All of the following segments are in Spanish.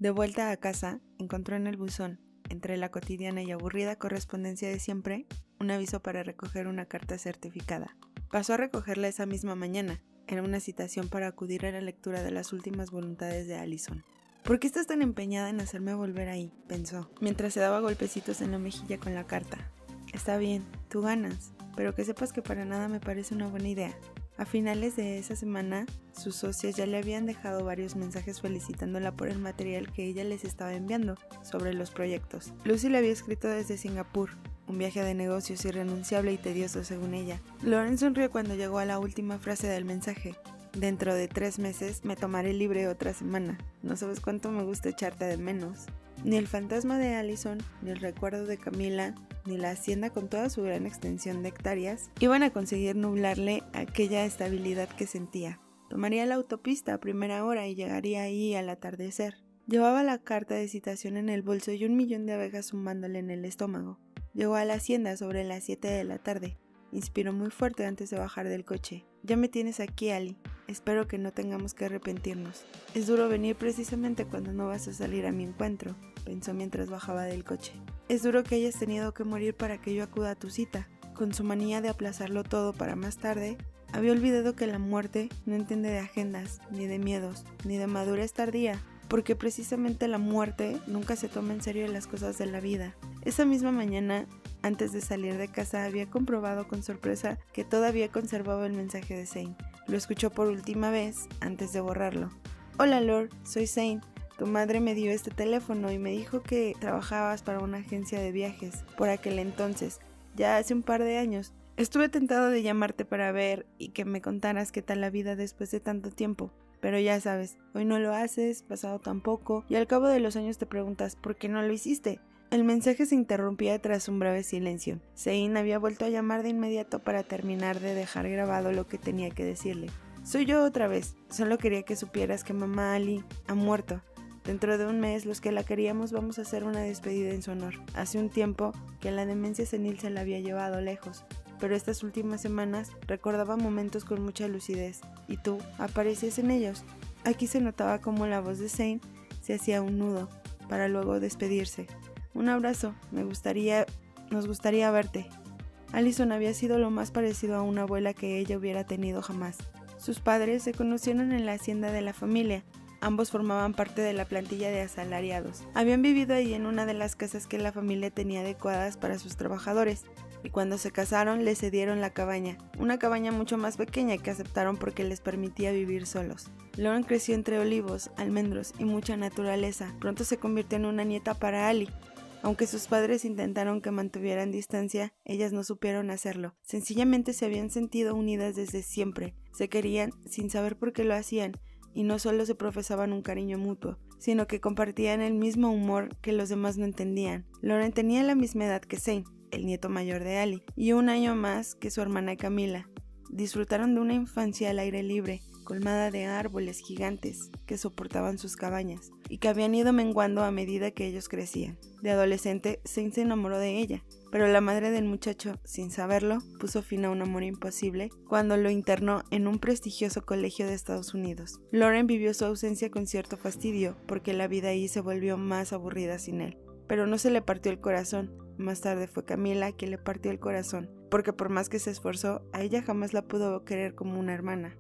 De vuelta a casa, encontró en el buzón, entre la cotidiana y aburrida correspondencia de siempre, un aviso para recoger una carta certificada. Pasó a recogerla esa misma mañana. Era una citación para acudir a la lectura de las últimas voluntades de Allison. ¿Por qué estás tan empeñada en hacerme volver ahí?, pensó, mientras se daba golpecitos en la mejilla con la carta. Está bien, tú ganas, pero que sepas que para nada me parece una buena idea. A finales de esa semana, sus socias ya le habían dejado varios mensajes felicitándola por el material que ella les estaba enviando sobre los proyectos. Lucy le había escrito desde Singapur, un viaje de negocios irrenunciable y tedioso según ella. Lauren sonrió cuando llegó a la última frase del mensaje. Dentro de 3 meses me tomaré libre otra semana. No sabes cuánto me gusta echarte de menos. Ni el fantasma de Allison, ni el recuerdo de Camila, ni la hacienda con toda su gran extensión de hectáreas iban a conseguir nublarle aquella estabilidad que sentía. Tomaría la autopista a primera hora y llegaría ahí al atardecer. Llevaba la carta de citación en el bolso y 1.000.000 de abejas zumbándole en el estómago. Llegó a la hacienda sobre las 7 de la tarde. Inspiró muy fuerte antes de bajar del coche. Ya me tienes aquí, Ali. Espero que no tengamos que arrepentirnos. Es duro venir precisamente cuando no vas a salir a mi encuentro, pensó mientras bajaba del coche. Es duro que hayas tenido que morir para que yo acuda a tu cita. Con su manía de aplazarlo todo para más tarde, había olvidado que la muerte no entiende de agendas, ni de miedos, ni de madurez tardía, porque precisamente la muerte nunca se toma en serio las cosas de la vida. Esa misma mañana, antes de salir de casa, había comprobado con sorpresa que todavía conservaba el mensaje de Zane. Lo escuchó por última vez antes de borrarlo. Hola Lord, soy Zane. Tu madre me dio este teléfono y me dijo que trabajabas para una agencia de viajes por aquel entonces, ya hace un par de años. Estuve tentado de llamarte para ver y que me contaras qué tal la vida después de tanto tiempo. Pero ya sabes, hoy no lo haces, pasado tampoco, y al cabo de los años te preguntas ¿por qué no lo hiciste? El mensaje se interrumpía tras un breve silencio. Zane había vuelto a llamar de inmediato para terminar de dejar grabado lo que tenía que decirle. Soy yo otra vez, solo quería que supieras que mamá Ali ha muerto. Dentro de un mes los que la queríamos vamos a hacer una despedida en su honor. Hace un tiempo que la demencia senil se la había llevado lejos, pero estas últimas semanas recordaba momentos con mucha lucidez, y tú aparecías en ellos. Aquí se notaba cómo la voz de Zane se hacía un nudo, para luego despedirse. Un abrazo, nos gustaría verte. Allison había sido lo más parecido a una abuela que ella hubiera tenido jamás. Sus padres se conocieron en la hacienda de la familia. Ambos formaban parte de la plantilla de asalariados. Habían vivido ahí en una de las casas que la familia tenía adecuadas para sus trabajadores, y cuando se casaron les cedieron la cabaña, una cabaña mucho más pequeña que aceptaron porque les permitía vivir solos. Lauren creció entre olivos, almendros y mucha naturaleza. Pronto se convirtió en una nieta para Ali. Aunque sus padres intentaron que mantuvieran distancia, ellas no supieron hacerlo. Sencillamente se habían sentido unidas desde siempre. Se querían sin saber por qué lo hacían, y no solo se profesaban un cariño mutuo, sino que compartían el mismo humor que los demás no entendían. Lauren tenía la misma edad que Zane, el nieto mayor de Ali, y 1 año más que su hermana Camila. Disfrutaron de una infancia al aire libre, colmada de árboles gigantes que soportaban sus cabañas, y que habían ido menguando a medida que ellos crecían. De adolescente, Zane se enamoró de ella, pero la madre del muchacho, sin saberlo, puso fin a un amor imposible cuando lo internó en un prestigioso colegio de Estados Unidos. Lauren vivió su ausencia con cierto fastidio, porque la vida ahí se volvió más aburrida sin él. Pero no se le partió el corazón. Más tarde fue Camila quien le partió el corazón, porque por más que se esforzó, a ella jamás la pudo querer como una hermana.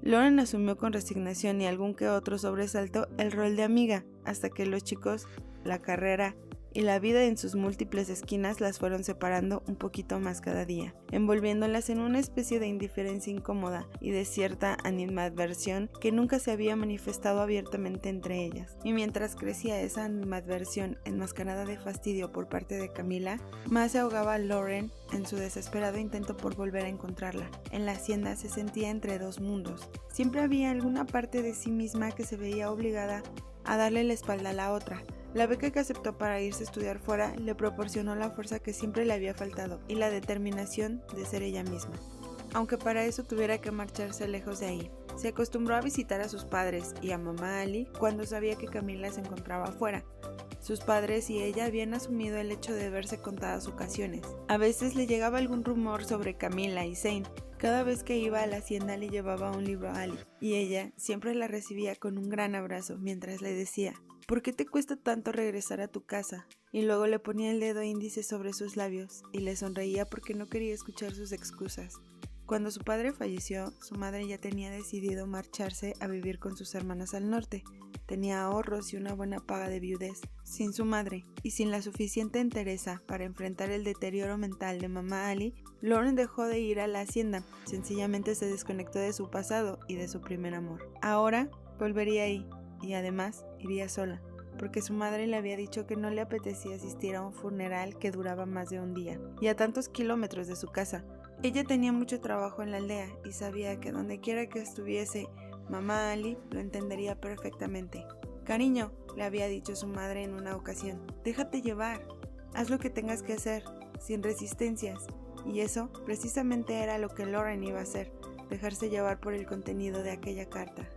Lauren asumió con resignación y algún que otro sobresalto el rol de amiga, hasta que los chicos, la carrera y la vida en sus múltiples esquinas las fueron separando un poquito más cada día, envolviéndolas en una especie de indiferencia incómoda y de cierta animadversión que nunca se había manifestado abiertamente entre ellas. Y mientras crecía esa animadversión enmascarada de fastidio por parte de Camila, más se ahogaba Lauren en su desesperado intento por volver a encontrarla. En la hacienda se sentía entre dos mundos. Siempre había alguna parte de sí misma que se veía obligada a darle la espalda a la otra. La beca que aceptó para irse a estudiar fuera le proporcionó la fuerza que siempre le había faltado y la determinación de ser ella misma, aunque para eso tuviera que marcharse lejos de ahí. Se acostumbró a visitar a sus padres y a mamá Ali cuando sabía que Camila se encontraba afuera. Sus padres y ella habían asumido el hecho de verse contadas ocasiones. A veces le llegaba algún rumor sobre Camila y Zane, Cada vez que iba a la hacienda le llevaba un libro a Ali, y ella siempre la recibía con un gran abrazo mientras le decía: ¿por qué te cuesta tanto regresar a tu casa? Y luego le ponía el dedo índice sobre sus labios y le sonreía porque no quería escuchar sus excusas. Cuando su padre falleció, su madre ya tenía decidido marcharse a vivir con sus hermanas al norte. Tenía ahorros y una buena paga de viudez. Sin su madre y sin la suficiente entereza para enfrentar el deterioro mental de mamá Ali, Lauren dejó de ir a la hacienda. Sencillamente se desconectó de su pasado y de su primer amor. Ahora volvería ahí y además iría sola, porque su madre le había dicho que no le apetecía asistir a un funeral que duraba más de un día y a tantos kilómetros de su casa. Ella tenía mucho trabajo en la aldea y sabía que donde quiera que estuviese, mamá Ali lo entendería perfectamente. Cariño, le había dicho su madre en una ocasión, déjate llevar, haz lo que tengas que hacer, sin resistencias. Y eso precisamente era lo que Lauren iba a hacer, dejarse llevar por el contenido de aquella carta.